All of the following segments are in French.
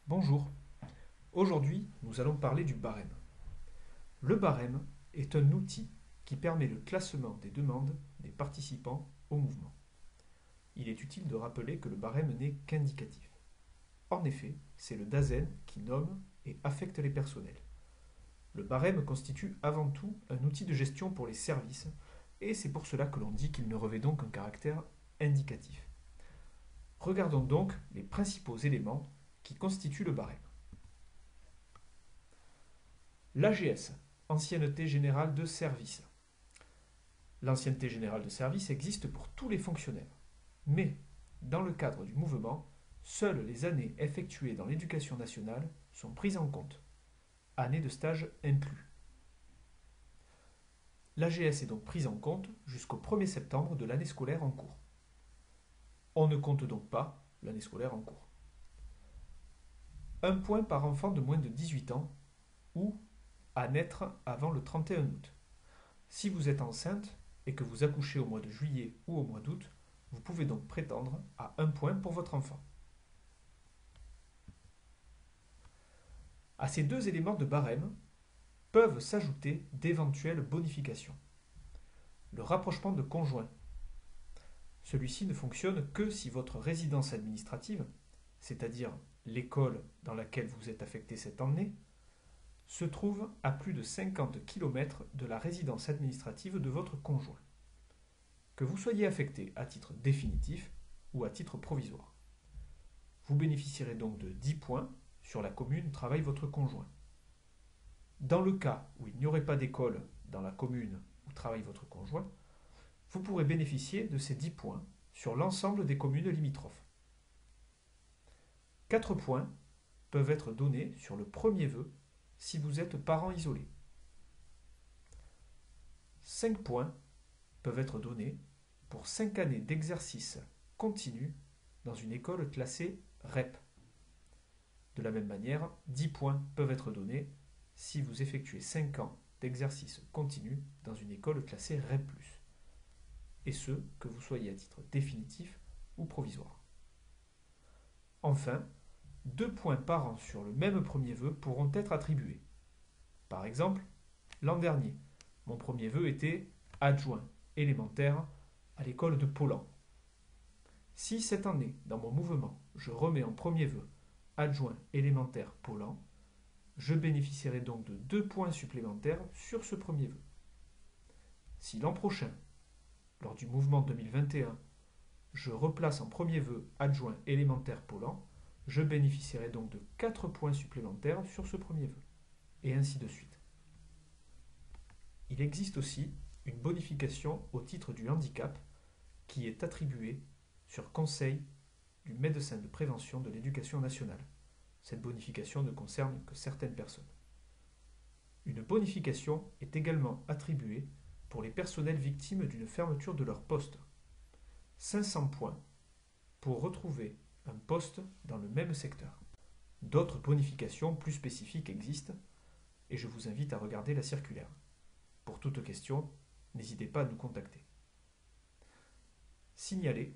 Bonjour, aujourd'hui nous allons parler du barème. Le barème est un outil qui permet le classement des demandes des participants au mouvement. Il est utile de rappeler que le barème n'est qu'indicatif. En effet, c'est le DAZEN qui nomme et affecte les personnels. Le barème constitue avant tout un outil de gestion pour les services et c'est pour cela que l'on dit qu'il ne revêt donc qu'un caractère indicatif. Regardons donc les principaux éléments qui constituent le barème. L'AGS, ancienneté générale de service. L'ancienneté générale de service existe pour tous les fonctionnaires. Mais, dans le cadre du mouvement, seules les années effectuées dans l'éducation nationale sont prises en compte, années de stage inclus. L'AGS est donc prise en compte jusqu'au 1er septembre de l'année scolaire en cours. On ne compte donc pas l'année scolaire en cours. Un point par enfant de moins de 18 ans ou à naître avant le 31 août. Si vous êtes enceinte et que vous accouchez au mois de juillet ou au mois d'août, vous pouvez donc prétendre à un point pour votre enfant. À ces deux éléments de barème peuvent s'ajouter d'éventuelles bonifications. Le rapprochement de conjoints. Celui-ci ne fonctionne que si votre résidence administrative, c'est-à-dire l'école dans laquelle vous êtes affecté cette année, se trouve à plus de 50 km de la résidence administrative de votre conjoint, que vous soyez affecté à titre définitif ou à titre provisoire. Vous bénéficierez donc de 10 points sur la commune où travaille votre conjoint. Dans le cas où il n'y aurait pas d'école dans la commune où travaille votre conjoint, vous pourrez bénéficier de ces 10 points sur l'ensemble des communes limitrophes. 4 points peuvent être donnés sur le premier vœu si vous êtes parent isolé. 5 points peuvent être donnés pour 5 années d'exercice continu dans une école classée REP. De la même manière, 10 points peuvent être donnés si vous effectuez 5 ans d'exercice continu dans une école classée REP+, et ce, que vous soyez à titre définitif ou provisoire. Enfin, 2 points par an sur le même premier vœu pourront être attribués. Par exemple, l'an dernier, mon premier vœu était adjoint élémentaire à l'école de Paulan. Si cette année, dans mon mouvement, je remets en premier vœu adjoint élémentaire Paulan, je bénéficierai donc de 2 points supplémentaires sur ce premier vœu. Si l'an prochain, lors du mouvement 2021, je replace en premier vœu adjoint élémentaire Paulan, je bénéficierai donc de 4 points supplémentaires sur ce premier vœu, et ainsi de suite. Il existe aussi une bonification au titre du handicap qui est attribuée sur conseil du médecin de prévention de l'éducation nationale. Cette bonification ne concerne que certaines personnes. Une bonification est également attribuée pour les personnels victimes d'une fermeture de leur poste. 500 points pour retrouver un poste dans le même secteur. D'autres bonifications plus spécifiques existent et je vous invite à regarder la circulaire. Pour toute question, n'hésitez pas à nous contacter. Signalez,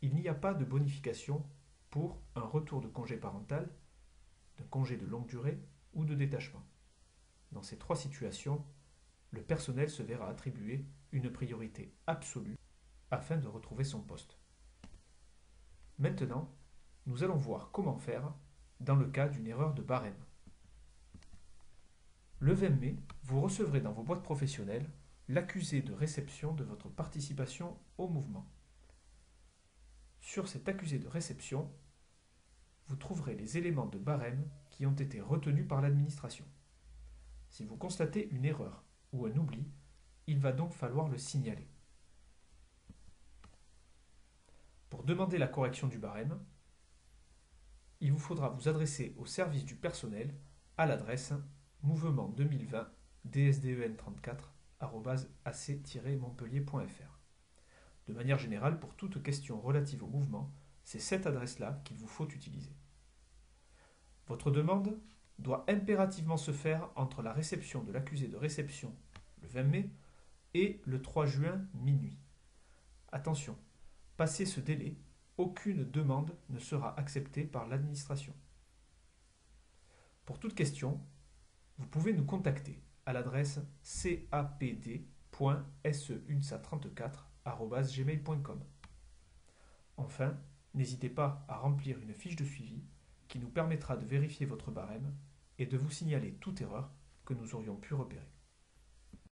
il n'y a pas de bonification pour un retour de congé parental, de congé de longue durée ou de détachement. Dans ces 3 situations, le personnel se verra attribuer une priorité absolue afin de retrouver son poste. Maintenant, nous allons voir comment faire dans le cas d'une erreur de barème. Le 20 mai, vous recevrez dans vos boîtes professionnelles l'accusé de réception de votre participation au mouvement. Sur cet accusé de réception, vous trouverez les éléments de barème qui ont été retenus par l'administration. Si vous constatez une erreur ou un oubli, il va donc falloir le signaler. Pour demander la correction du barème, il vous faudra vous adresser au service du personnel à l'adresse mouvement 2020 dsden34@ac-montpellier.fr. De manière générale, pour toute question relative au mouvement, c'est cette adresse-là qu'il vous faut utiliser. Votre demande doit impérativement se faire entre la réception de l'accusé de réception, le 20 mai, et le 3 juin minuit. Attention, passé ce délai, aucune demande ne sera acceptée par l'administration. Pour toute question, vous pouvez nous contacter à l'adresse capd.seunsa34@gmail.com. Enfin, n'hésitez pas à remplir une fiche de suivi qui nous permettra de vérifier votre barème et de vous signaler toute erreur que nous aurions pu repérer.